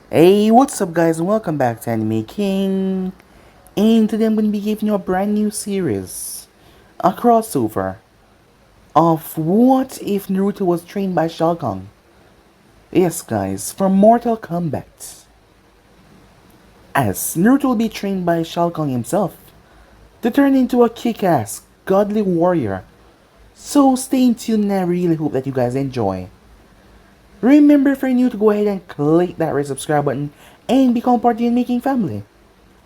Hey, what's up guys and welcome back to Anime King. And today I'm going to be giving you a brand new series. A crossover of What If Naruto Was Trained by Shao Kahn. Yes guys, from Mortal Kombat. As Naruto will be trained by Shao Kahn himself to turn into a kick-ass, godly warrior. So stay tuned and I really hope that you guys enjoy. Remember for new to go ahead and click that red subscribe button and become part of the Making family.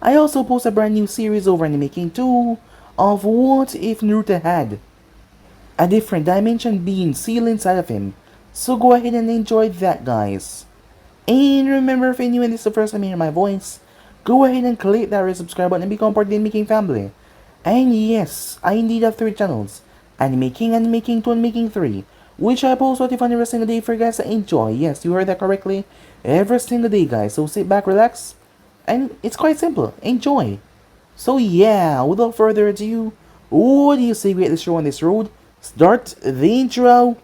I also post a brand new series over in the making too of what if Naruto had a different dimension being sealed inside of him. So go ahead and enjoy that guys. And remember if you're new and this is the first time you hear my voice, go ahead and click that red subscribe button and become part of the Making family. And yes, I indeed have 3 channels. Anime King, Anime King 2, Anime King 3. Which I post 25 every single day for you guys to enjoy. Yes, you heard that correctly. Every single day guys. So sit back, relax. And it's quite simple. Enjoy. So yeah, without further ado, what do you say we get the show on this road? Start the intro.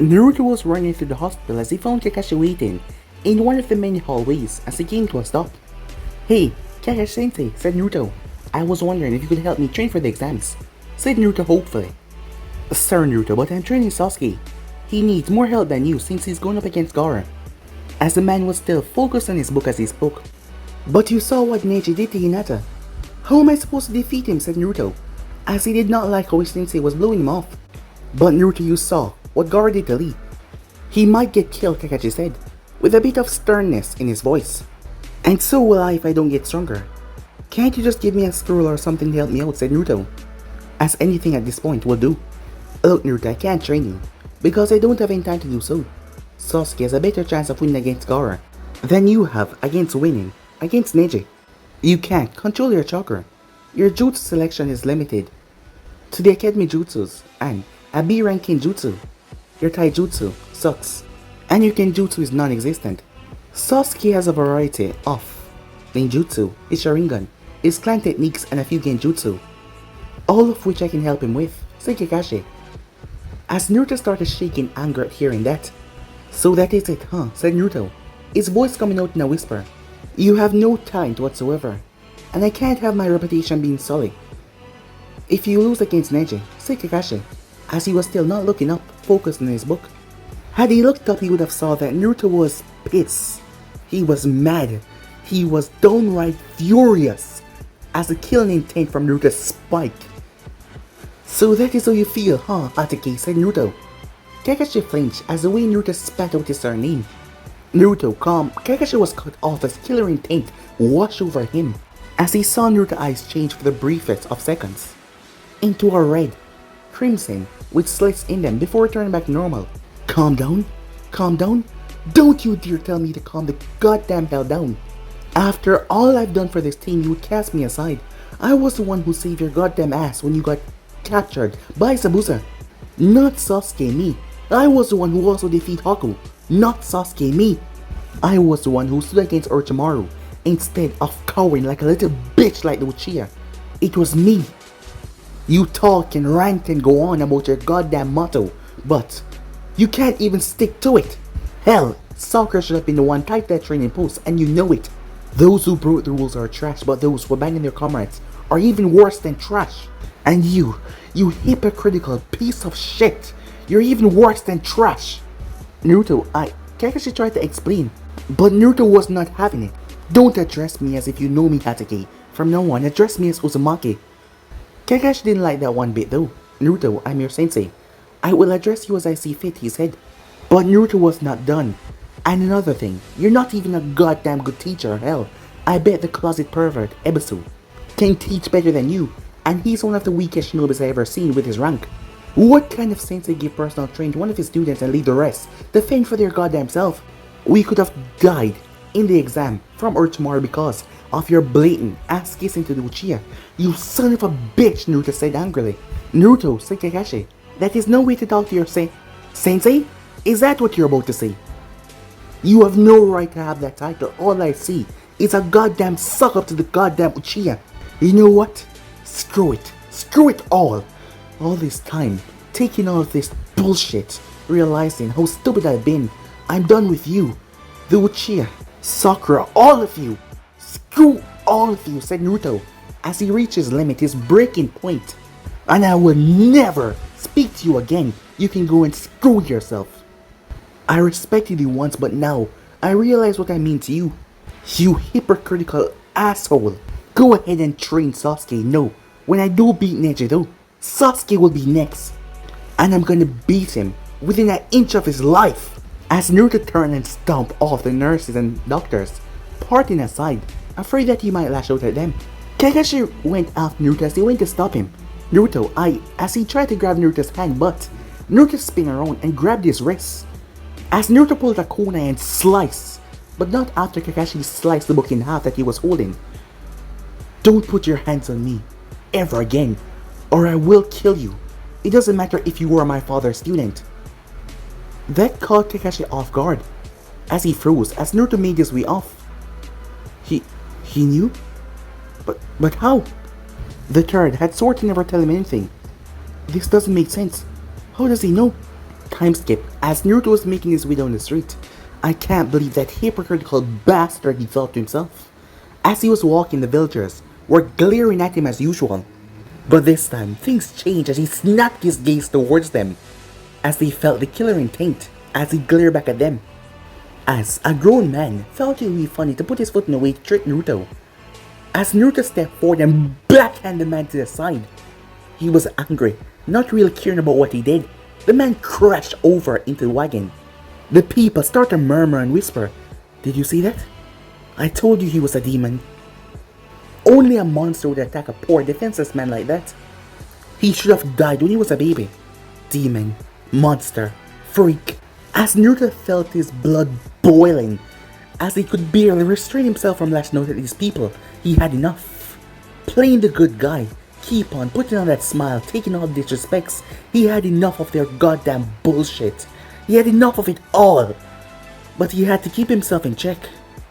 Naruto was running through the hospital as he found Kakashi waiting in one of the many hallways as he came to a stop. "Hey, Kakashi-sensei," said Naruto. "I was wondering if you could help me train for the exams," said Naruto hopefully. "Sir Naruto, but I'm training Sasuke. He needs more help than you since he's going up against Gaara." As the man was still focused on his book as he spoke. "But you saw what Neji did to Hinata. How am I supposed to defeat him?" said Naruto, as he did not like how his sensei was blowing him off. "But Naruto, you saw what Gaara did to Lee. He might get killed," Kakashi said, with a bit of sternness in his voice. "And so will I if I don't get stronger. Can't you just give me a scroll or something to help me out?" said Naruto, as anything at this point will do. "Look Naruto, I can't train you, because I don't have any time to do so. Sasuke has a better chance of winning against Gaara than you have against winning against Neji. You can't control your chakra. Your jutsu selection is limited to the academy jutsus and a B rank jutsu. Your taijutsu sucks, and your kenjutsu is non-existent. Sasuke has a variety of ninjutsu, his Sharingan, his clan techniques, and a few genjutsu, all of which I can help him with," said Kakashi. As Naruto started shaking anger at hearing that. "So that is it, huh?" said Naruto, his voice coming out in a whisper. "You have no talent whatsoever, and I can't have my reputation being sullied if you lose against Neji," said Kakashi, as he was still not looking up, focused on his book. Had he looked up, he would have saw that Naruto was pissed. He was mad. He was downright furious as the killing intent from Naruto spiked. "So that is how you feel, huh, Atake?" said Naruto. Kakashi flinched as the way Naruto spat out his surname. Naruto, calm. Kakashi was cut off as killer intent washed over him as he saw Naruto's eyes change for the briefest of seconds into a red, crimson, with slits in them before turning back normal. "Calm down? Calm down? Don't you dare tell me to calm the goddamn hell down. After all I've done for this team, you would cast me aside. I was the one who saved your goddamn ass when you got captured by Sabusa. Not Sasuke, me. I was the one who also defeated Haku. Not Sasuke, me. I was the one who stood against Orochimaru instead of cowering like a little bitch like the Uchiha. It was me. You talk and rant and go on about your goddamn motto, but you can't even stick to it. Hell, Soccer should have been the one tied that training post, and you know it. Those who broke the rules are trash, but those who abandon their comrades are even worse than trash. And you hypocritical piece of shit, you're even worse than trash." Naruto, Kakashi tried to explain, but Naruto was not having it. "Don't address me as if you know me, Hatake. From now on, address me as Uzumaki." Kakashi didn't like that one bit though. "Naruto, I'm your sensei. I will address you as I see fit," he said. But Naruto was not done. "And another thing, you're not even a goddamn good teacher. Hell, I bet the closet pervert, Ebisu, can teach better than you, and he's one of the weakest shinobis I've ever seen with his rank. What kind of sensei give personal training to one of his students and leave the rest to fend for their goddamn self? We could have died in the exam from Earth tomorrow because of your blatant ass kissing to the Uchiha. You son of a bitch, Naruto said angrily. Naruto, said Kakashi, that is no way to talk to your sensei? Is that what you're about to say? You have no right to have that title. All I see is a goddamn suck up to the goddamn Uchiha. You know what? Screw it. Screw it all. All this time, taking all of this bullshit, realizing how stupid I've been. I'm done with you. The Uchiha, Sakura, all of you. Screw all of you, said Naruto, as he reached his limit, his breaking point. And I will never speak to you again. You can go and screw yourself. I respected you once, but now I realize what I mean to you. You hypocritical asshole. Go ahead and train Sasuke. No, when I do beat Neji though, Sasuke will be next. And I'm gonna beat him within an inch of his life. As Naruto turned and stomped off the nurses and doctors, parting aside, afraid that he might lash out at them. Kakashi went after Naruto as he went to stop him. Naruto eyed as he tried to grab Naruto's hand, but Naruto spun around and grabbed his wrist. As Naruto pulled a kunai and sliced, but not after Kakashi sliced the book in half that he was holding. Don't put your hands on me, ever again, or I will kill you. It doesn't matter if you are my father's student. That caught Kakashi off guard, as he froze as Naruto made his way off. He knew? But how? The third had sworn to never tell him anything. This doesn't make sense. How does he know? Time skip as Naruto was making his way down the street. I can't believe that hypocritical bastard, he thought to himself. As he was walking, the villagers were glaring at him as usual. But this time, things changed as he snapped his gaze towards them, as they felt the killer intent as he glared back at them. As a grown man felt it would be funny to put his foot in the way to trick Naruto. As Naruto stepped forward and backhanded the man to the side, he was angry, not really caring about what he did. The man crashed over into the wagon. The people started to murmur and whisper, "Did you see that? I told you he was a demon." Only a monster would attack a poor defenseless man like that. He should have died when he was a baby. Demon, monster, freak. As Naruto felt his blood boiling, as he could barely restrain himself from lashing out at these people, he had enough. Playing the good guy, keep on putting on that smile, taking all the disrespects. He had enough of their goddamn bullshit. He had enough of it all. But he had to keep himself in check.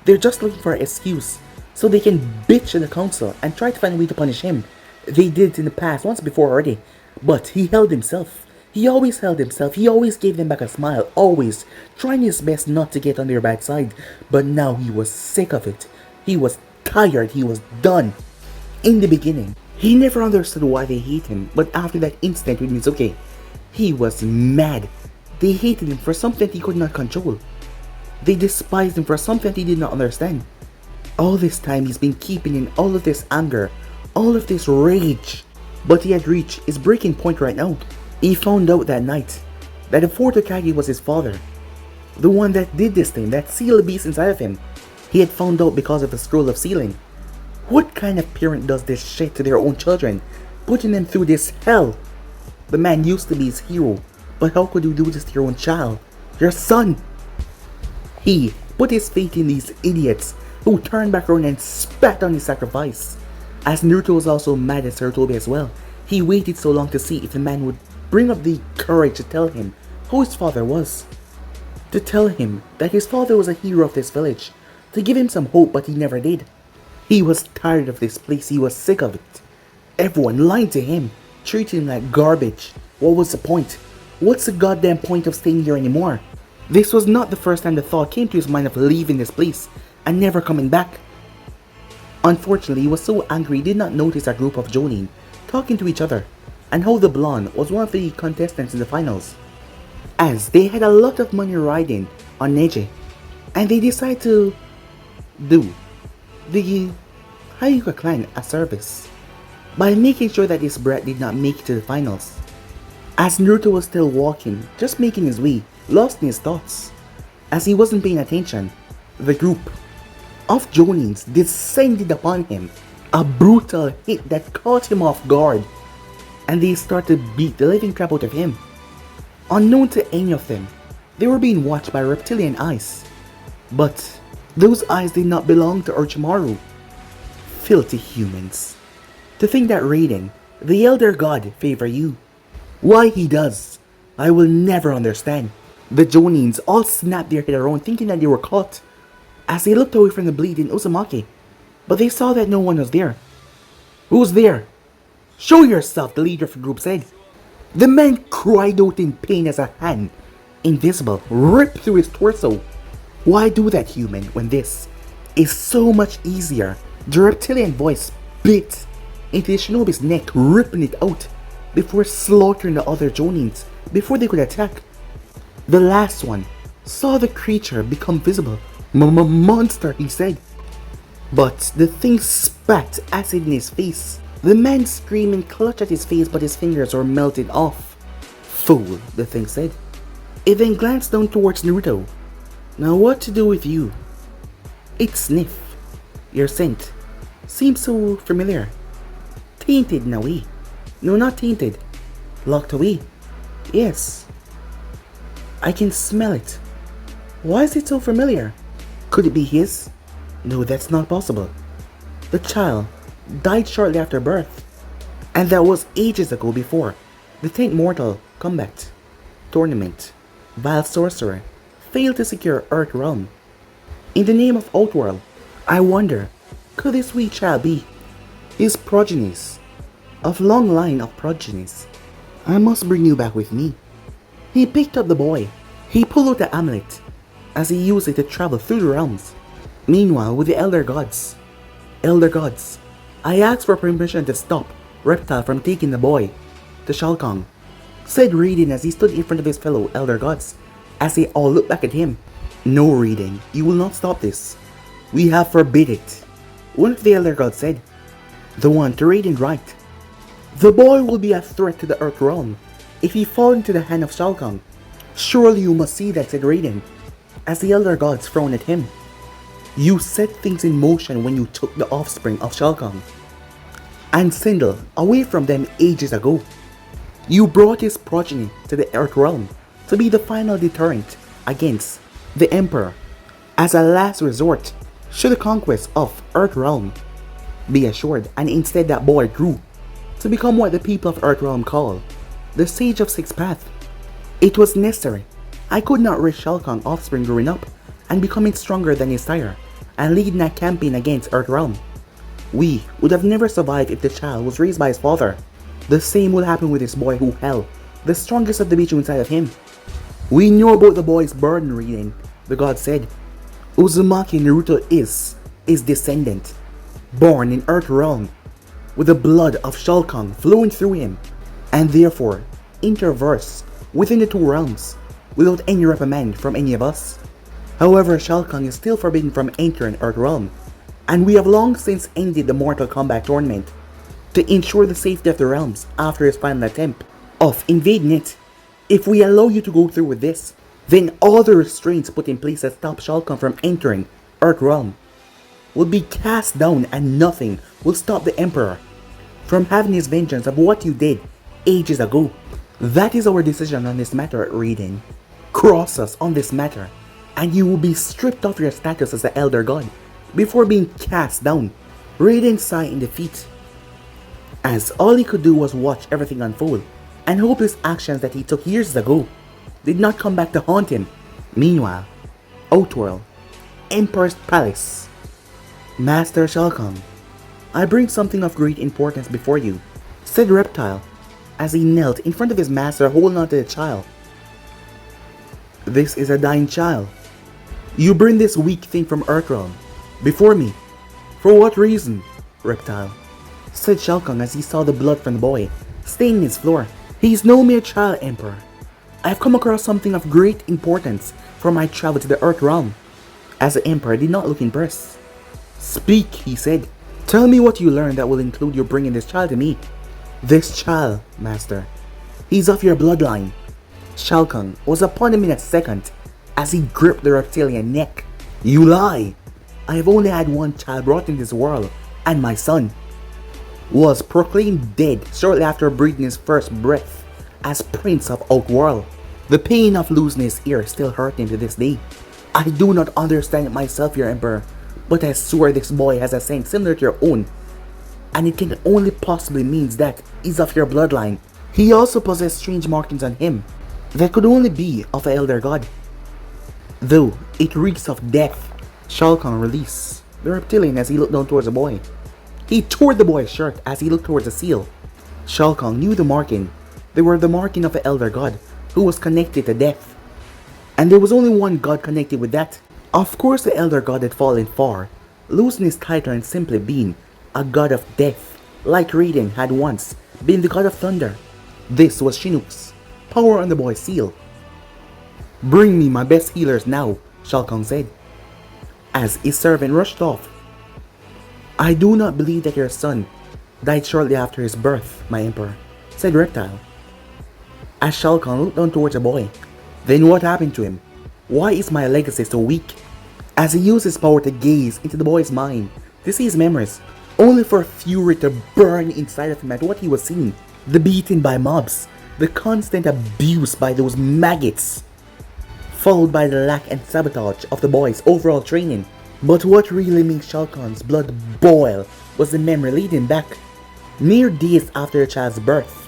They're just looking for an excuse, so they can bitch at the council and try to find a way to punish him. They did it in the past once before already, but he held himself. He always held himself. He always gave them back a smile, always trying his best not to get on their bad side. But now he was sick of it. He was tired. He was done. In the beginning, he never understood why they hate him, but after that incident with Mizuki, he was mad. They hated him for something he could not control. They despised him for something he did not understand. All this time he's been keeping in all of this anger, all of this rage. But he had reached his breaking point right now. He found out that night that the fourth Hokage was his father. The one that did this thing, that sealed the beast inside of him. He had found out because of the scroll of sealing. What kind of parent does this shit to their own children, putting them through this hell? The man used to be his hero, but how could you do this to your own child? Your son! He put his faith in these idiots who turned back around and spat on his sacrifice. As Naruto was also mad at Sarutobi as well, he waited so long to see if the man would bring up the courage to tell him who his father was. To tell him that his father was a hero of this village. To give him some hope, but he never did. He was tired of this place. He was sick of it. Everyone lying to him, treating him like garbage. What was the point? What's the goddamn point of staying here anymore? This was not the first time the thought came to his mind of leaving this place and never coming back. Unfortunately, he was so angry he did not notice a group of Jonin talking to each other, and how the blonde was one of the contestants in the finals. As they had a lot of money riding on Neji, and they decided to do the Hyuga clan a service by making sure that this brat did not make it to the finals. As Naruto was still walking, just making his way, lost in his thoughts, as he wasn't paying attention, the group of Jonins descended upon him. A brutal hit that caught him off guard, and they started to beat the living crap out of him. Unknown to any of them, they were being watched by reptilian eyes. But those eyes did not belong to Orochimaru. Filthy humans. To think that Raiden, the Elder God, favor you. Why he does, I will never understand. The Jonins all snapped their head around thinking that they were caught, as they looked away from the bleeding Uzumaki, but they saw that no one was there. Who's there? Show yourself, the leader of the group said. The man cried out in pain as a hand, invisible, ripped through his torso. Why do that, human, when this is so much easier? The reptilian voice bit into the shinobi's neck, ripping it out before slaughtering the other Jonins before they could attack. The last one saw the creature become visible. Monster, he said. But the thing spat acid in his face. The man screamed and clutched at his face, but his fingers were melted off. Fool, the thing said. It then glanced down towards Naruto. Now what to do with you? It sniffed. Your scent seems so familiar. Tainted in a way. No, not tainted. Locked away. Yes. I can smell it. Why is it so familiar? Could it be his? No, that's not possible. The child died shortly after birth. And that was ages ago before the 10th Mortal Combat Tournament. Vile Sorcerer failed to secure Earthrealm. In the name of Outworld, I wonder, could this wee child be his progenies? Of long line of progenies. I must bring you back with me. He picked up the boy. He pulled out the amulet as he used it to travel through the realms. Meanwhile, with the Elder Gods, I asked for permission to stop Reptile from taking the boy to Shao Kahn, said Raiden as he stood in front of his fellow Elder Gods, as they all looked back at him. No, Raiden, you will not stop this. We have forbid it. One of the Elder Gods said. The one to Raiden's right. The boy will be a threat to the Earthrealm if he falls into the hand of Shao Kahn. Surely you must see that, said Raiden, as the Elder Gods frowned at him. You set things in motion when you took the offspring of Shao Kahn and Sindel away from them ages ago. You brought his progeny to the Earthrealm to be the final deterrent against the Emperor as a last resort should the conquest of Earthrealm be assured, and instead that boy grew to become what the people of Earthrealm call the Sage of Six Paths. It was necessary. I could not risk Shao Kahn's offspring growing up and becoming stronger than his sire and leading a campaign against Earthrealm. We would have never survived if the child was raised by his father. The same will happen with this boy who held the strongest of the beast inside of him. We know about the boy's burden, Raiden, the god said. Uzumaki Naruto is his descendant, born in Earthrealm, with the blood of Shao Kahn flowing through him, and therefore interverse within the two realms without any reprimand from any of us. However, Shao Kahn is still forbidden from entering Earthrealm, and we have long since ended the Mortal Kombat tournament to ensure the safety of the realms after his final attempt of invading it. If we allow you to go through with this, then all the restraints put in place that stop Shao Kahn from entering Earthrealm will be cast down, and nothing will stop the Emperor from having his vengeance of what you did ages ago. That is our decision on this matter, Raiden. Cross us on this matter, and you will be stripped of your status as the Elder God before being cast down. Raiden sighed in defeat, as all he could do was watch everything unfold and hope his actions that he took years ago did not come back to haunt him. Meanwhile, Outworld, Emperor's Palace. Master Shao Kahn, I bring something of great importance before you, said Reptile as he knelt in front of his master holding on to the child. This is a dying child. You bring this weak thing from Earthrealm before me. For what reason, Reptile? Said Shao Kahn as he saw the blood from the boy staining his floor. He is no mere child, Emperor. I have come across something of great importance for my travel to the Earthrealm. As the Emperor did not look impressed. Speak, he said. Tell me what you learned that will include your bringing this child to me. This child, Master. He's of your bloodline. Shao Kahn was upon him in a second as he gripped the reptilian neck. You lie! I have only had one child brought in this world, and my son was proclaimed dead shortly after breathing his first breath as Prince of Outworld. The pain of losing his ear still hurt him to this day. I do not understand it myself, your Emperor, but I swear this boy has a scent similar to your own, and it can only possibly means that he's of your bloodline. He also possessed strange markings on him that could only be of an elder god, though it reeks of death. Shao Kahn released the reptilian as he looked down towards the boy. He tore the boy's shirt as he looked towards the seal. Shao Kahn knew the marking. They were the marking of an elder god who was connected to death. And there was only one god connected with that. Of course the elder god had fallen far, losing his title and simply being a god of death, like Raiden had once been the god of thunder. This was Chinook's power on the boy's seal. "Bring me my best healers now," Shao Kahn said, as his servant rushed off. "I do not believe that your son died shortly after his birth, my Emperor," said Reptile, as Shao Kahn looked down towards the boy. "Then what happened to him? Why is my legacy so weak?" As he used his power to gaze into the boy's mind to see his memories, only for fury to burn inside of him at what he was seeing. The beating by mobs, the constant abuse by those maggots, followed by the lack and sabotage of the boy's overall training. But what really made Shao Kahn's blood boil was the memory leading back mere days after the child's birth.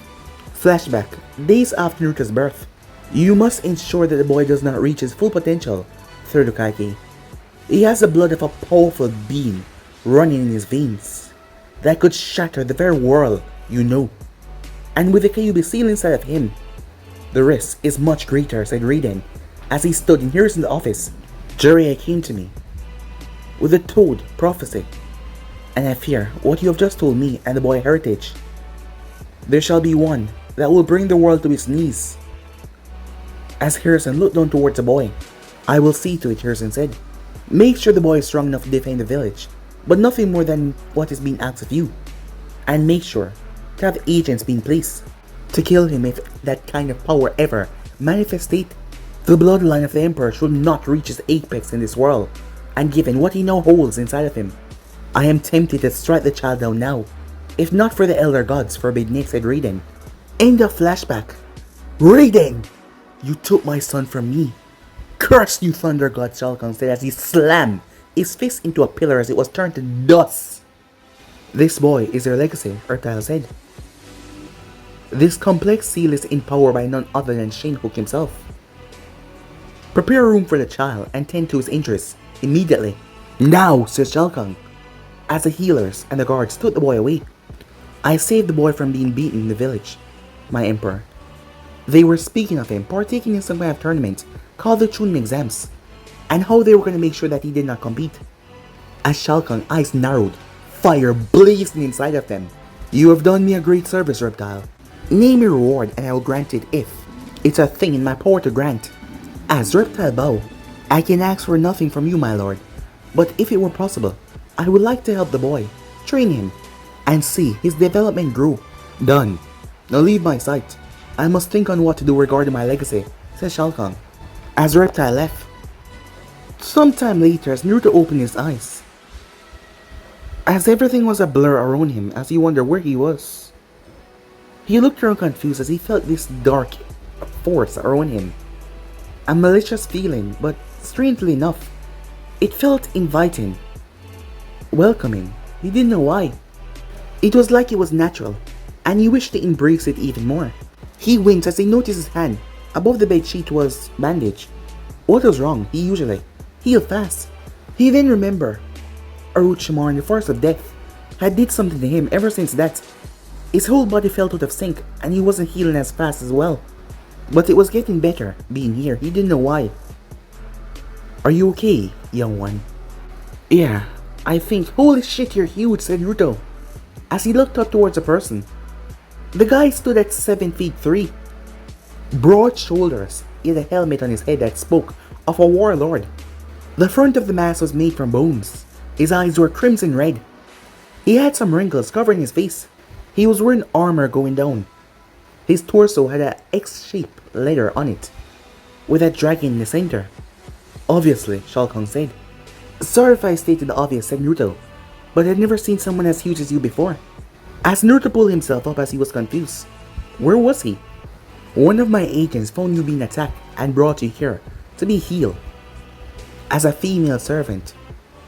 Flashback, days after Naruto's birth. You must ensure that the boy does not reach his full potential through the Kage. He has the blood of a powerful being running in his veins that could shatter the very world you know. And with the Kyuubi seal inside of him, the risk is much greater, said Raiden as he stood in Harrison's office. Jiraiya came to me with a toad prophecy, and I fear what you have just told me and the boy heritage. There shall be one that will bring the world to its knees. As Harrison looked down towards the boy, I will see to it, Harrison said. Make sure the boy is strong enough to defend the village, but nothing more than what is being asked of you. And make sure to have agents be in place to kill him if that kind of power ever manifested. The bloodline of the Emperor should not reach its apex in this world, and given what he now holds inside of him, I am tempted to strike the child down now, if not for the elder gods forbid it, said Raiden. End of flashback. Raiden! You took my son from me. Curse you, thunder god, Shao Kahn said as he slammed his fist into a pillar as it was turned to dust. This boy is your legacy, Earthrealm said. This complex seal is empowered by none other than Shinhook himself. Prepare a room for the child and tend to his interests immediately. Now, said Shao Kahn, as the healers and the guards took the boy away. I saved the boy from being beaten in the village, my Emperor. They were speaking of him partaking in some kind of tournament called the Chunin exams, and how they were going to make sure that he did not compete. As Shao Kahn's eyes narrowed, fire blazing inside of them. You have done me a great service, Reptile. Name your reward and I will grant it if it's a thing in my power to grant. As Reptile bowed, I can ask for nothing from you, my lord, but if it were possible, I would like to help the boy, train him, and see his development grow. Done. Now leave my sight. I must think on what to do regarding my legacy, said Shao Kahn, as Reptile left. Sometime later, as Naruto opened his eyes, as everything was a blur around him as he wondered where he was. He looked around confused as he felt this dark force around him. A malicious feeling, but strangely enough, it felt inviting, welcoming. He didn't know why. It was like it was natural, and he wished to embrace it even more. He winced as he noticed his hand above the bed sheet was bandaged. What was wrong? He usually healed fast. He then remembered Orochimaru in the Forest of Death had did something to him. Ever since that, his whole body felt out of sync and he wasn't healing as fast as well. But it was getting better being here. He didn't know why. Are you okay, young one? Yeah, I think. Holy shit, you're huge, said Naruto as he looked up towards a person. The guy stood at 7'3". Broad shoulders, he had a helmet on his head that spoke of a warlord. The front of the mask was made from bones. His eyes were crimson red. He had some wrinkles covering his face. He was wearing armor going down. His torso had an X-shaped letter on it, with a dragon in the center. Obviously, Shao Kahn said. Sorry if I stated the obvious, said Naruto, but I'd never seen someone as huge as you before. As Naruto pulled himself up as he was confused. Where was he? One of my agents found you being attacked and brought you here to be healed. As a female servant,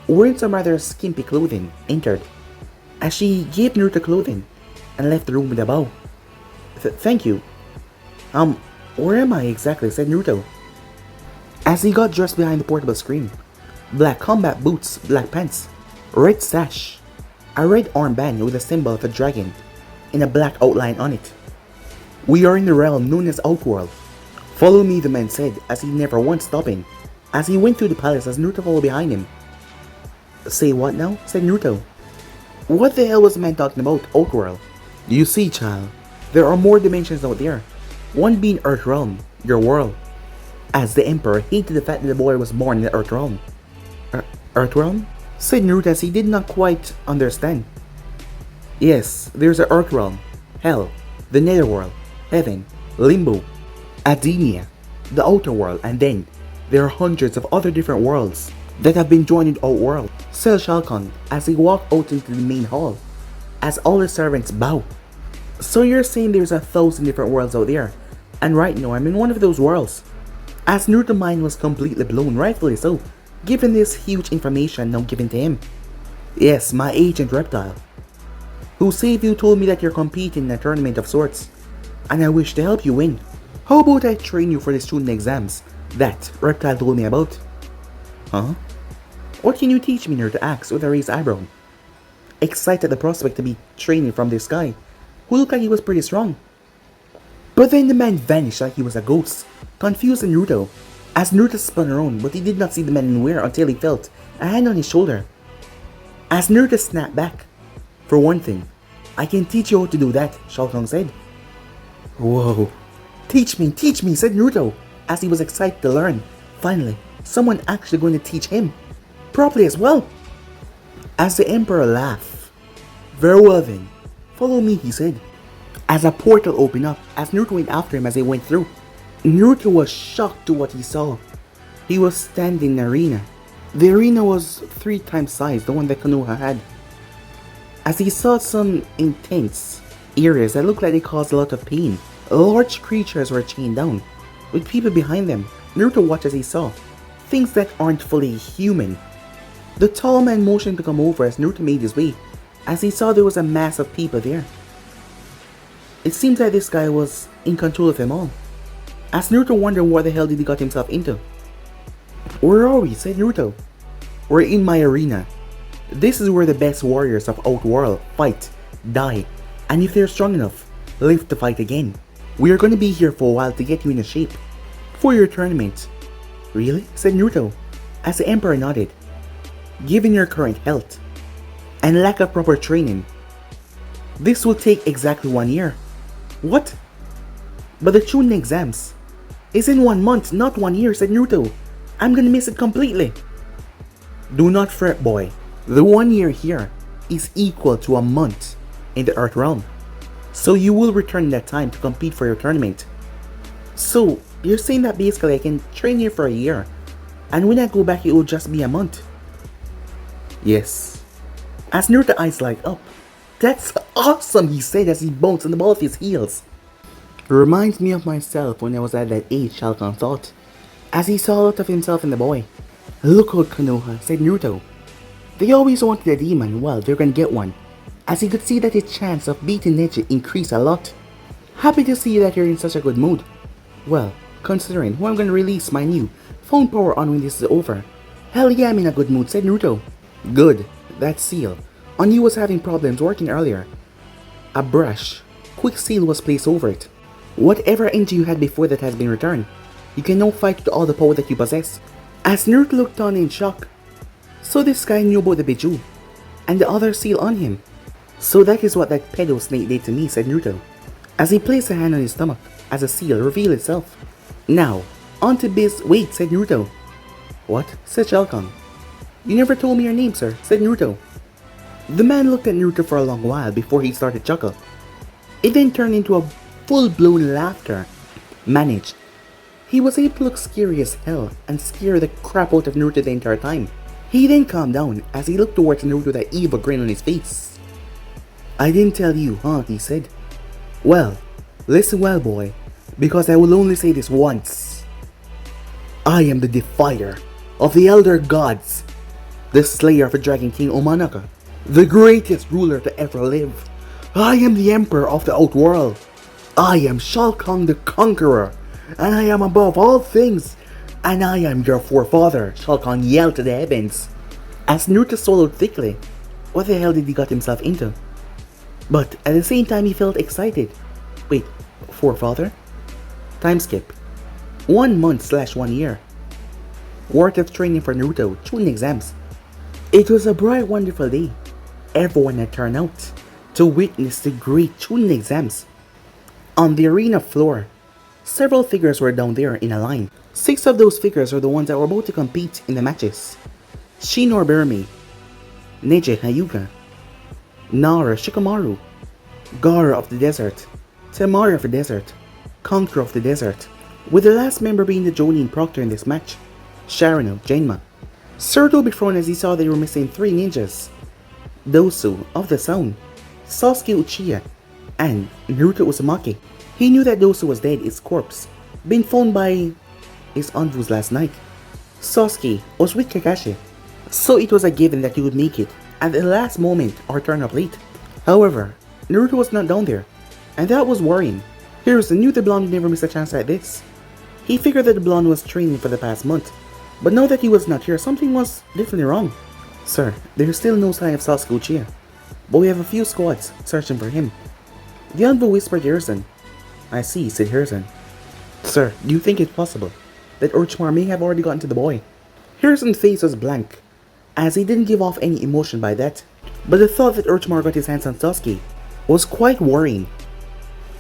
wearing some rather skimpy clothing, entered. As she gave Naruto clothing and left the room with a bow. Thank you. Where am I exactly? Said Naruto. As he got dressed behind the portable screen. Black combat boots, black pants, red sash, a red armband with a symbol of a dragon and a black outline on it. We are in the realm known as Outworld. Follow me, the man said, as he never once stopping. As he went through the palace as Naruto followed behind him. Say what now? Said Naruto. What the hell was the man talking about, Outworld? You see, child, there are more dimensions out there. One being Earthrealm, your world. As the Emperor hated the fact that the boy was born in the Earthrealm. Earthrealm? Said Naruto as he did not quite understand. Yes, there's an Earthrealm, Hell, the Netherworld, Heaven, Limbo, Adenia, the Outer World, and then there are hundreds of other different worlds that have been joined in Outworld. Said Shao Kahn as he walked out into the main hall, as all the servants bow. So you're saying there's 1,000 different worlds out there, and right now I'm in one of those worlds. As Naruto's mind was completely blown, rightfully so, given this huge information now given to him. Yes, my agent Reptile, who saved you, told me that you're competing in a tournament of sorts, and I wish to help you win. How about I train you for the student exams that Reptile told me about? Huh? What can you teach me, Naruto asked with a raised eyebrow, excited at the prospect to be training from this guy, who looked like he was pretty strong. But then the man vanished like he was a ghost, confused Naruto, as Naruto spun around, but he did not see the man anywhere until he felt a hand on his shoulder. As Naruto snapped back, for one thing, I can teach you how to do that, Shao Kahn said. Whoa. Teach me, said Naruto, as he was excited to learn. Finally, someone actually going to teach him, properly as well. As the Emperor laughed. Very well then, follow me, he said. As a portal opened up, as Naruto went after him as they went through. Naruto was shocked to what he saw. He was standing in an arena. The arena was 3 times size, the one that Konoha had. As he saw some intense areas that looked like they caused a lot of pain. Large creatures were chained down, with people behind them. Naruto watched as he saw things that aren't fully human. The tall man motioned to come over as Naruto made his way, as he saw there was a mass of people there. It seems that this guy was in control of them all. As Naruto wondered what the hell did he got himself into. Where are we? Said Naruto. We're in my arena. This is where the best warriors of Outworld fight, die, and if they're strong enough, live to fight again. We are going to be here for a while to get you in shape for your tournament. Really? Said Naruto, as the Emperor nodded. Given your current health and lack of proper training, this will take exactly 1 year. What? But the Chunin exams is in 1 month, not 1 year, said Naruto. I'm gonna miss it completely. Do not fret, boy. The 1 year here is equal to a month in the Earthrealm. So you will return that time to compete for your tournament. So you're saying that basically I can train here for a year, and when I go back it will just be a month? Yes. As Naruto's eyes light up. That's awesome, he said as he bounced on the ball of his heels. It reminds me of myself when I was at that age, Shao Kahn thought, as he saw a lot of himself in the boy. Look out, Konoha, said Naruto. They always wanted a demon, well, they're gonna get one, as he could see that his chance of beating Neji increased a lot. Happy to see that you're in such a good mood. Well, considering who I'm gonna release my new phone power on when this is over. Hell yeah, I'm in a good mood, said Naruto. Good, that seal on you was having problems working earlier. A brush, quick seal was placed over it. Whatever energy you had before that has been returned. You can now fight with all the power that you possess. As Naruto looked on in shock. So this guy knew about the Biju and the other seal on him. So that is what that pedo snake did to me, said Naruto, as he placed a hand on his stomach as a seal revealed itself. Now, on to biz. Wait, said Naruto. What? Said Shao Kahn. You never told me your name, sir, said Naruto. The man looked at Naruto for a long while before he started to chuckle. It then turned into a full-blown laughter. Managed. He was able to look scary as hell and scare the crap out of Naruto the entire time. He then calmed down as he looked towards Naruto with that evil grin on his face. I didn't tell you, huh? He said. Well, listen well, boy, because I will only say this once. I am the defier of the elder gods, the slayer of the Dragon King Omanaka, the greatest ruler to ever live. I am the emperor of the Outworld. I am Shao Kahn the Conqueror, and I am above all things, and I am your forefather, Shao Kahn yelled to the heavens. As Naruto swallowed thickly, what the hell did he got himself into? But at the same time he felt excited. Wait, forefather? Time skip. 1 month/1 year. Worth of training for Naruto, Chunin exams. It was a bright, wonderful day. Everyone had turned out to witness the great Chunin exams. On the arena floor, several figures were down there in a line. 6 of those figures were the ones that were about to compete in the matches. Shinor Bermi, Neji Hyuga, Nara Shikamaru, Gara of the Desert, Temari of the Desert, Conqueror of the Desert, with the last member being the Jonin Proctor in this match, Sharano Genma. Serto be thrown as he saw they were missing 3 ninjas, Dosu of the Sound, Sasuke Uchiha, and Naruto Uzumaki. He knew that Dosu was dead, his corpse, being found by his envoys last night. Sasuke was with Kakashi, so it was a given that he would make it at the last moment or turn up late. However, Naruto was not down there, and that was worrying. Hiruzen knew the blonde would never miss a chance like this. He figured that the blonde was training for the past month, but now that he was not here, something was definitely wrong. Sir, there is still no sign of Sasuke Uchiha, but we have a few squads searching for him. The envoy whispered to Hiruzen. I see, said Hiruzen. Sir, do you think it possible that Orochimaru may have already gotten to the boy? Hiruzen's face was blank, as he didn't give off any emotion by that, but the thought that Orochimaru got his hands on Sasuke was quite worrying.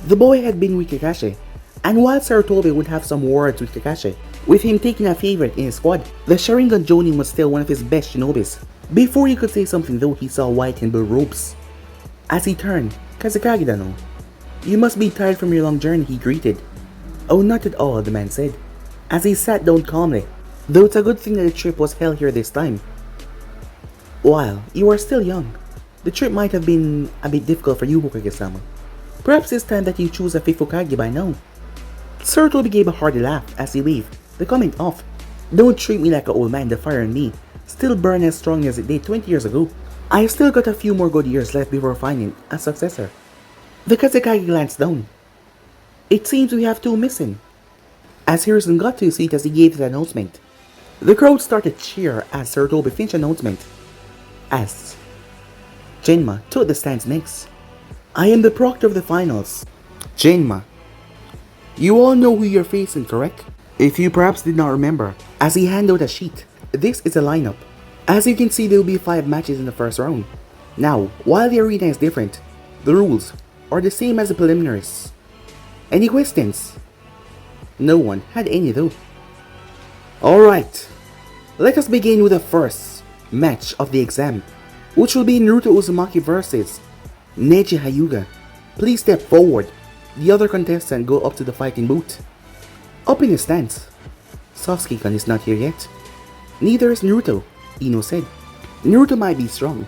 The boy had been with Kakashi, and while Sarutobi would have some words with Kakashi, with him taking a favorite in his squad, the Sharingan Jonin was still one of his best shinobis. Before he could say something though, he saw white and blue robes. As he turned, Kazekage-dano, you must be tired from your long journey, he greeted. Oh, not at all, the man said, as he sat down calmly, though it's a good thing that the trip was held here this time. While you are still young, the trip might have been a bit difficult for you, Hokage-sama. Perhaps it's time that you choose a 5th Hokage by now. Sarutobi gave a hearty laugh as he waved the comment off. Don't treat me like an old man, the fire in me still burn as strong as it did 20 years ago. I've still got a few more good years left before finding a successor. The Kazekage glanced down. It seems we have 2 missing. As Hiruzen got to his feet as he gave the announcement, the crowd started to cheer as Sarutobi finished the announcement. As Genma took the stands next. I am the proctor of the finals. Genma. You all know who you're facing, correct? If you perhaps did not remember, as he handed out a sheet, this is a lineup. As you can see, there will be 5 matches in the first round. Now, while the arena is different, the rules are the same as the preliminaries. Any questions? No one had any though. Alright, let us begin with the first match of the exam, which will be Naruto Uzumaki versus Neji Hyuga. Please step forward. The other contestant go up to the fighting booth. Up in the stands. Sasuke-kun is not here yet. Neither is Naruto, Ino said. Naruto might be strong,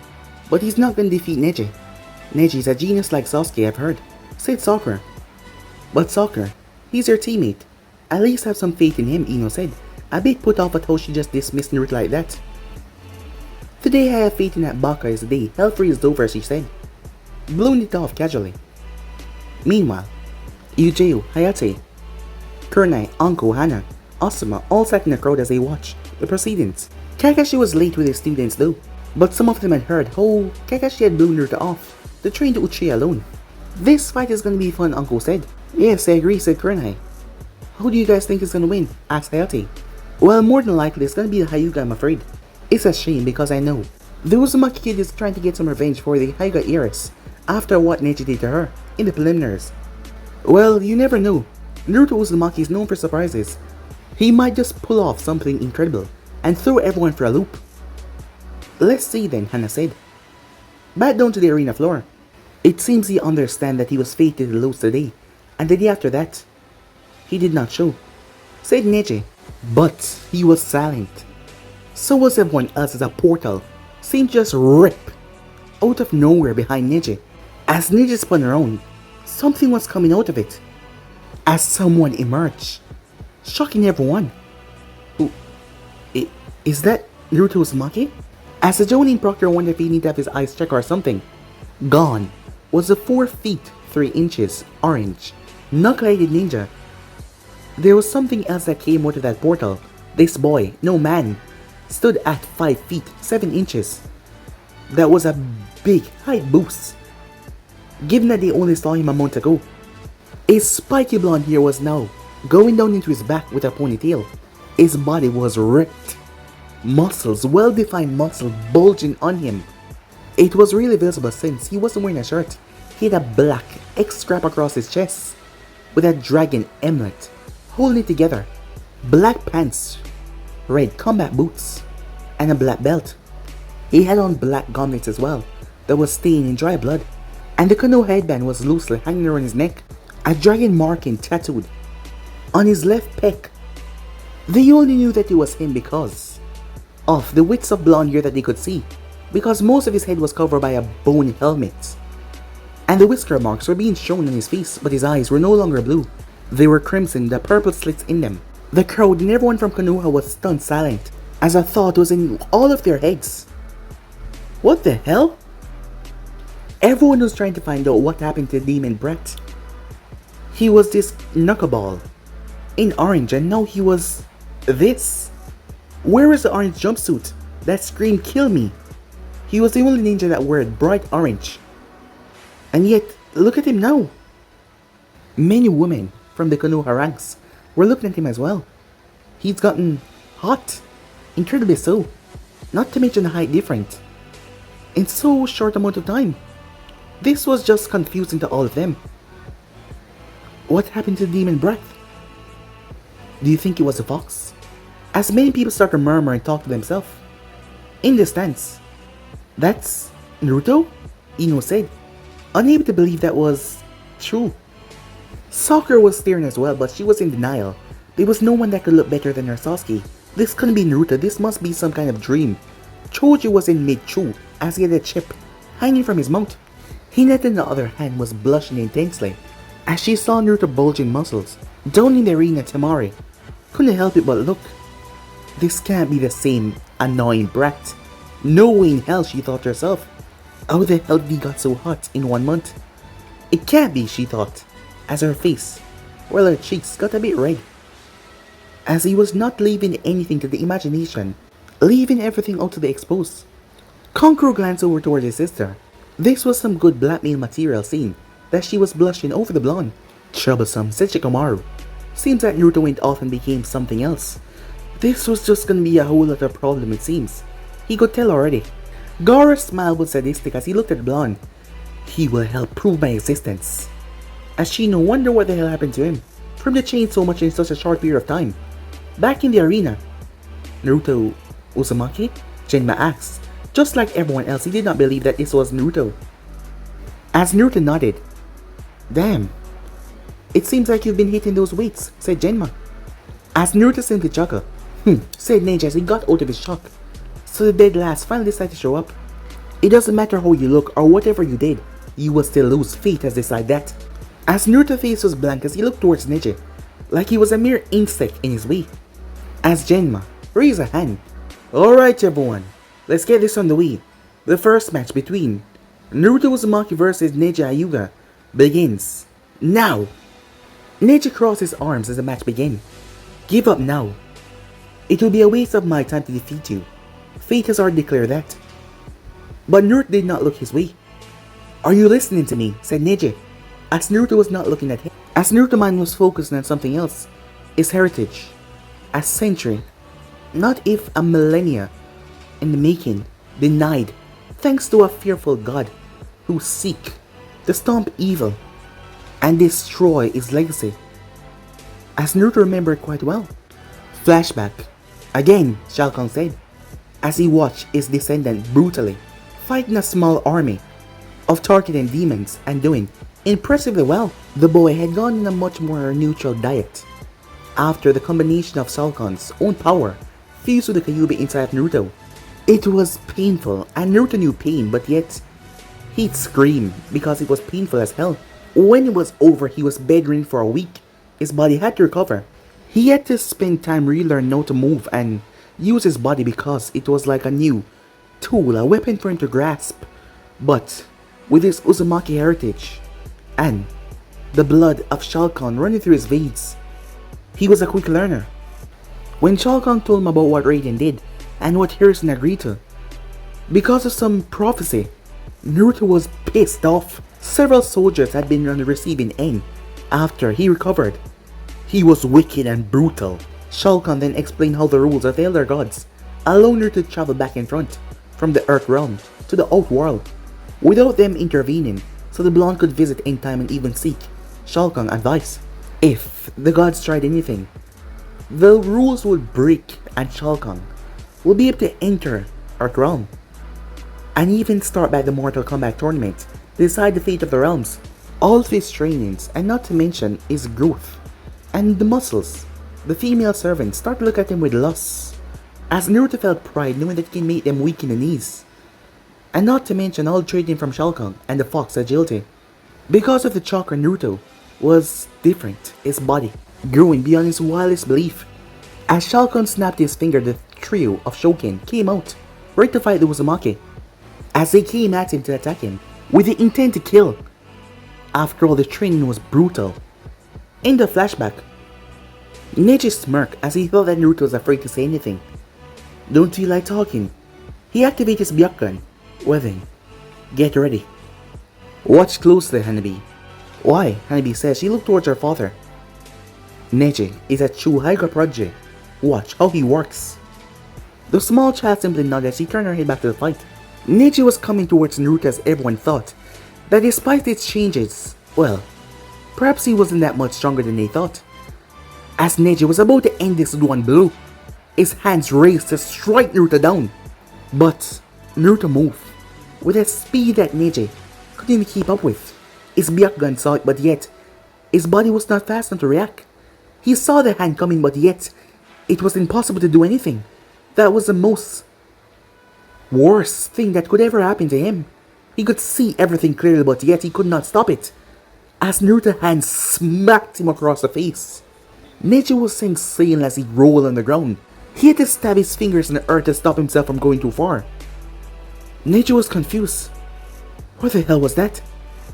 but he's not gonna defeat Neji. Neji's a genius like Sasuke, I've heard, said Sakura. But Sakura, he's your teammate. At least have some faith in him, Ino said, a bit put off at how she just dismissed Naruto like that. The day I have faith in that Baka is the day hell freezes over, she said, blowing it off casually. Meanwhile, Yujeu, Hayate, Kurenai, Anko, Hana, Asuma all sat in the crowd as they watched the proceedings. Kakashi was late with his students though, but some of them had heard how Kakashi had blown Naruto off to train the Uchiha alone. This fight is gonna be fun, Uncle said. Yes, I agree, said Kurenai. Who do you guys think is gonna win? Asked Hayate. Well, more than likely it's gonna be the Hyuga, I'm afraid. It's a shame because I know the Uzumaki kid is trying to get some revenge for the Hyuga heiress after what Neji did to her in the preliminaries. Well, you never know. Naruto Uzumaki is known for surprises. He might just pull off something incredible and throw everyone for a loop. Let's see then, Hana said. Back down to the arena floor. It seems he understands that he was fated to lose today, and the day after that, he did not show, said Neji, but he was silent. So was everyone else as a portal seemed just rip out of nowhere behind Neji. As Neji spun around, something was coming out of it. As someone emerged, shocking everyone. Who, is that Naruto Uzumaki? As the Jonin Proctor wondered if he needed to have his eyes checked or something. Gone was the 4 feet 3 inches orange, knuckle-headed ninja. There was something else that came out of that portal. This boy, no man, stood at 5 feet 7 inches. That was a big height boost, given that they only saw him a month ago. His spiky blonde hair was now going down into his back with a ponytail. His body was ripped, muscles, well-defined muscle bulging on him. It was really visible since he wasn't wearing a shirt. He had a black X strap across his chest with a dragon emblem holding it together. Black pants, red combat boots, and a black belt. He had on black gauntlets as well that was stained in dry blood, and the Kano headband was loosely hanging around his neck. A dragon marking tattooed on his left pec. They only knew that it was him because of the widths of blonde hair that they could see, because most of his head was covered by a bone helmet, and the whisker marks were being shown on his face, but his eyes were no longer blue. They were crimson, the purple slits in them. The crowd and everyone from Konoha was stunned silent, as a thought was in all of their heads. What the hell? Everyone was trying to find out what happened to Demon Brett. He was this knuckleball in orange, and now he was this. Where is the orange jumpsuit that screamed "kill me"? He was the only ninja that wore bright orange. And yet, look at him now. Many women from the Konoha ranks were looking at him as well. He's gotten hot, incredibly so, not to mention the height difference, in so short amount of time. This was just confusing to all of them. What happened to Demon Breath? Do you think it was a fox? As many people start to murmur and talk to themselves. In the stands, that's Naruto? Ino said, unable to believe that was true. Sakura was staring as well, but she was in denial. There was no one that could look better than her Sasuke. This couldn't be Naruto, this must be some kind of dream. Choji was in mid-chew as he had a chip hanging from his mouth. Hinata on the other hand was blushing intensely as she saw Naruto bulging muscles. Down in the arena, Temari couldn't help it but look. This can't be the same annoying brat. No way in hell, she thought to herself. How the hell did he got so hot in 1 month? It can't be, she thought, as her face, well, her cheeks got a bit red. As he was not leaving anything to the imagination, leaving everything out to the exposed. Kankuro glanced over towards his sister. This was some good blackmail material scene that she was blushing over the blonde. Troublesome, said Shikamaru. Seems that Naruto went off and became something else. This was just gonna be a whole lot of problem, it seems. He could tell already. Gaara smiled with sadistic as he looked at the blonde. He will help prove my existence. As Shino wondered what the hell happened to him, for him to change so much in such a short period of time. Back in the arena, Naruto Uzumaki? Genma asked. Just like everyone else, he did not believe that this was Naruto. As Naruto nodded, damn, it seems like you've been hitting those weights, said Genma. As Naruto simply chuckled, said Neji as he got out of his shock. So the dead last finally decided to show up. It doesn't matter how you look or whatever you did, you will still lose. Fate has decided that. As Naruto's face was blank as he looked towards Neji, like he was a mere insect in his way. As Genma raised a hand. Alright everyone, let's get this on the way. The first match between Naruto Uzumaki versus Neji Hyuga begins now. Neji crossed his arms as the match began. Give up now. It will be a waste of my time to defeat you. Fate has already declared that. But Naruto did not look his way. Are you listening to me? Said Neji, as Naruto was not looking at him. As Naruto's mind was focused on something else. His heritage. A century, not if a millennia in the making, denied, thanks to a fearful god who seek to stomp evil and destroy his legacy. As Naruto remembered quite well. Flashback. Again, Shao Kahn said, as he watched his descendant brutally fighting a small army of targeting demons and doing impressively well. The boy had gone on a much more neutral diet after the combination of Shao Kahn's own power, fused with the Kyuubi inside of Naruto. It was painful, and Naruto knew pain, but yet he'd scream because it was painful as hell. When it was over, he was bedridden for a week. His body had to recover. He had to spend time relearning how to move and use his body because it was like a new tool, a weapon for him to grasp. But with his Uzumaki heritage and the blood of Shao Kahn running through his veins, he was a quick learner. When Shao Kahn told him about what Raiden did and what Harrison agreed to, because of some prophecy, Naruto was pissed off. Several soldiers had been on the receiving end after he recovered. He was wicked and brutal. Shao Kahn then explained how the rules of the Elder Gods allow Naruto to travel back in front from the Earthrealm to the Outworld without them intervening, so the blonde could visit anytime and even seek Shao Kahn advice. If the gods tried anything, the rules would break and Shao Kahn would be able to enter Earthrealm and even start back the Mortal Kombat tournament to decide the fate of the realms. All of his trainings, and not to mention his growth and the muscles, the female servants start to look at him with lust, as Naruto felt pride knowing that he can make them weak in the knees. And not to mention all the training from Shao Kahn and the Fox agility. Because of the chakra, Naruto was different, his body growing beyond his wildest belief. As Shao Kahn snapped his finger, the trio of Shokin came out, ready to fight the Uzumaki, as they came at him to attack him with the intent to kill. After all, the training was brutal. In the flashback, Neji smirked as he thought that Naruto was afraid to say anything. Don't feel like talking. He activated his Byakugan. Well then, get ready. Watch closely, Hanabi. Why? Hanabi says. She looked towards her father. Neji is a true Hydra prodigy. Watch how he works. The small child simply nodded as she turned her head back to the fight. Neji was coming towards Naruto as everyone thought that despite its changes, well, perhaps he wasn't that much stronger than they thought. As Neji was about to end this with one blow, his hands raised to strike Naruto down. But Naruto moved with a speed that Neji couldn't even keep up with. His Byakugan saw it, but yet his body was not fast enough to react. He saw the hand coming, but yet it was impossible to do anything. That was the most worst thing that could ever happen to him. He could see everything clearly, but yet he could not stop it, as Naruto's hand smacked him across the face. Neji was insane as he rolled on the ground. He had to stab his fingers in the earth to stop himself from going too far. Neji was confused. What the hell was that?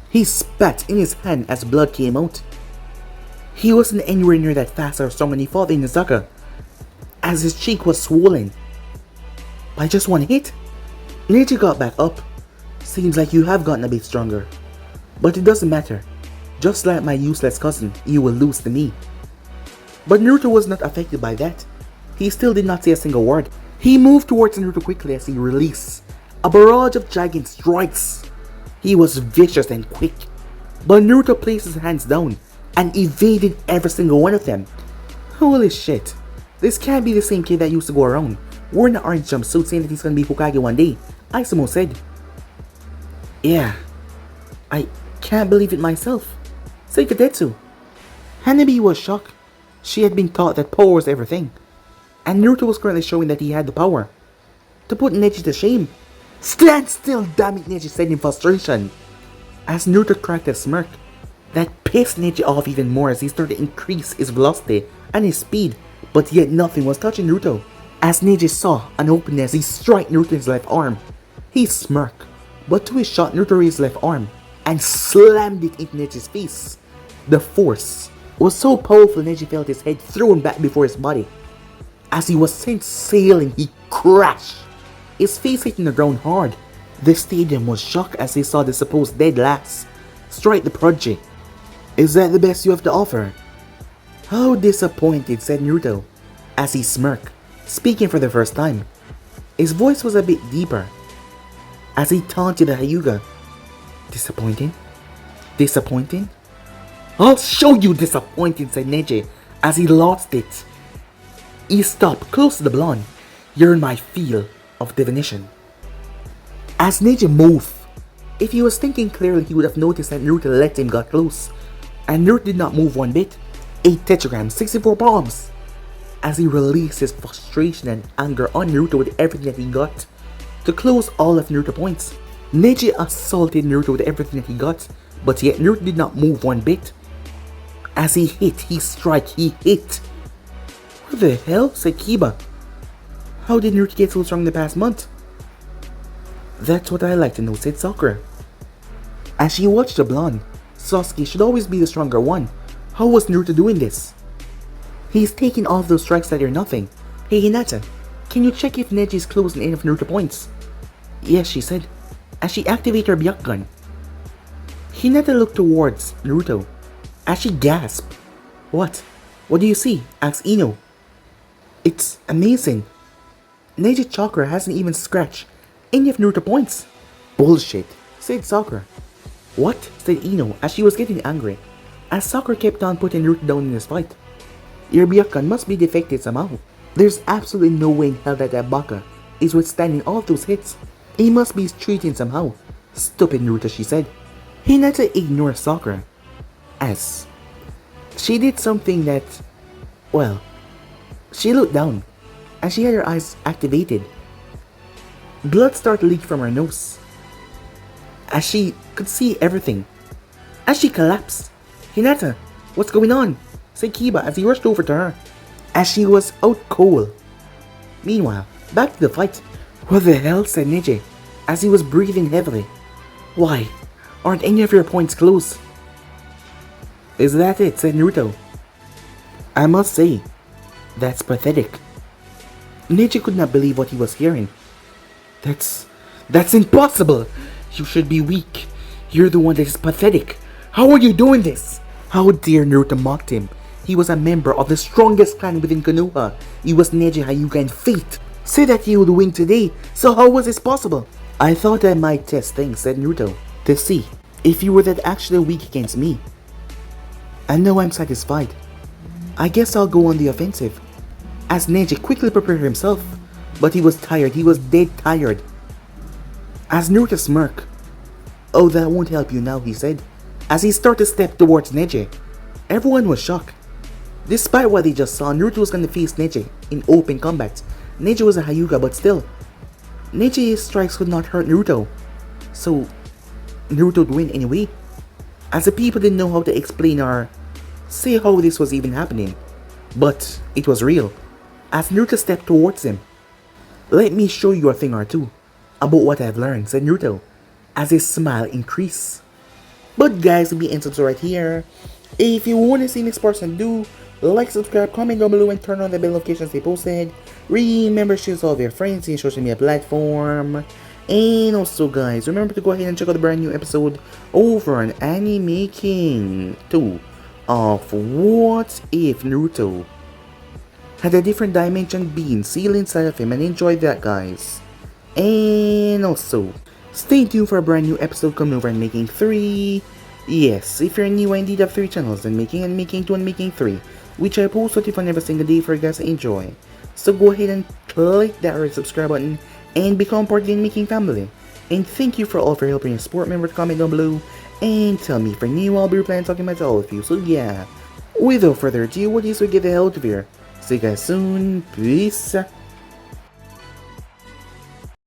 He spat in his hand as blood came out. He wasn't anywhere near that fast or strong when he fought the Inazaka, as his cheek was swollen by just one hit. Neji got back up. Seems like you have gotten a bit stronger, but it doesn't matter. Just like my useless cousin, you will lose to me. But Naruto was not affected by that. He still did not say a single word. He moved towards Naruto quickly as he released a barrage of giant strikes. He was vicious and quick, but Naruto placed his hands down and evaded every single one of them. Holy shit, this can't be the same kid that used to go around wearing an orange jumpsuit saying that he's gonna be Hokage one day, Aizumo said. Yeah, I can't believe it myself, said Katetsu. Hanabi was shocked. She had been taught that power was everything, and Naruto was currently showing that he had the power to put Neji to shame. Stand still, damn it, Neji said in frustration, as Naruto cracked a smirk that pissed Neji off even more as he started to increase his velocity and his speed, but yet nothing was touching Naruto. As Neji saw an opening as he struck Naruto in his left arm, he smirked, but to his shot, Naruto raised his left arm and slammed it into Neji's face. The force was so powerful Neji felt his head thrown back before his body. As he was sent sailing, he crashed, his face hitting the ground hard. The stadium was shocked as they saw the supposed dead lass strike the prodigy. Is that the best you have to offer? How disappointed, said Naruto, as he smirked, speaking for the first time. His voice was a bit deeper, as he taunted the Hyuga. Disappointing? Disappointing? I'll show you disappointing, said Neji, as he lost it. He stopped close to the blonde. You're in my field of divination. As Neji moved, if he was thinking clearly, he would have noticed that Naruto let him get close, and Naruto did not move one bit. 8 tetragrams, 64 bombs. as he released his frustration and anger on Naruto with everything that he got. To close all of Naruto points, Neji assaulted Naruto with everything that he got, but yet Naruto did not move one bit. As he hit, he strike, he hit. What the hell? Said Kiba. How did Naruto get so strong in the past month? That's what I like to know, said Sakura. As she watched the blonde, Sasuke should always be the stronger one. How was Naruto doing this? He's taking all of those strikes that are nothing. Hey Hinata, can you check if Neji is closing in of Naruto points? Yes, she said, as she activated her Byakugan. Hinata looked towards Naruto, as she gasped. What? What do you see? Asked Ino. It's amazing. Neji chakra hasn't even scratched any of Naruto points. Bullshit, said Sakura. What? Said Ino as she was getting angry, as Sakura kept on putting Naruto down in this fight. Your Byakugan must be defective somehow. There's absolutely no way in hell that baka is withstanding all of those hits. He must be cheating somehow. Stupid Naruto, she said. Hinata ignored Sakura, as she did something that, well, she looked down, and she had her eyes activated. Blood started leaking from her nose, as she could see everything. As she collapsed, Hinata, what's going on? Said Kiba as he rushed over to her, as she was out cold. Meanwhile, back to the fight. What the hell? Said Neji, as he was breathing heavily. Why, aren't any of your points close? Is that it? Said Naruto. I must say, that's pathetic. Neji could not believe what he was hearing. That's impossible! You should be weak. You're the one that is pathetic. How are you doing this? How dare Naruto mocked him? He was a member of the strongest clan within Konoha. He was Neji Hyuga and Fate. Say that he would win today, so how was this possible? I thought I might test things, said Naruto, to see if you were that actually weak against me. And now I'm satisfied. I guess I'll go on the offensive. As Neji quickly prepared himself, but he was tired, he was dead tired. As Naruto smirked, oh, that won't help you now, he said, as he started to step towards Neji. Everyone was shocked. Despite what they just saw, Naruto was going to face Neji in open combat. Neji was a Hyuga, but still, Neji's strikes could not hurt Naruto, so Naruto would win anyway. As the people didn't know how to explain or say how this was even happening, but it was real. As Naruto stepped towards him, let me show you a thing or two about what I've learned, said Naruto, as his smile increased. But guys, we end right here. If you want to see next person, do like, subscribe, comment down below, and turn on the bell notifications they posted. Remember to share all of your friends in social media platform. And also guys, remember to go ahead and check out the brand new episode over on Anime King 2 of What If Naruto had a different dimension being sealed inside of him, and enjoy that guys. And also, stay tuned for a brand new episode coming over on Making 3. Yes, if you're new, I indeed have 3 channels, and Making 2 and Making 3, which I post what if on every single day for you guys to enjoy. So go ahead and click that red subscribe button and become part of the Making family. And thank you for all for helping and support. Remember to comment down below and tell me if you're new, I'll be replying talking about all of you. So yeah, without further ado, what is we get the hell out of here. See you guys soon. Peace.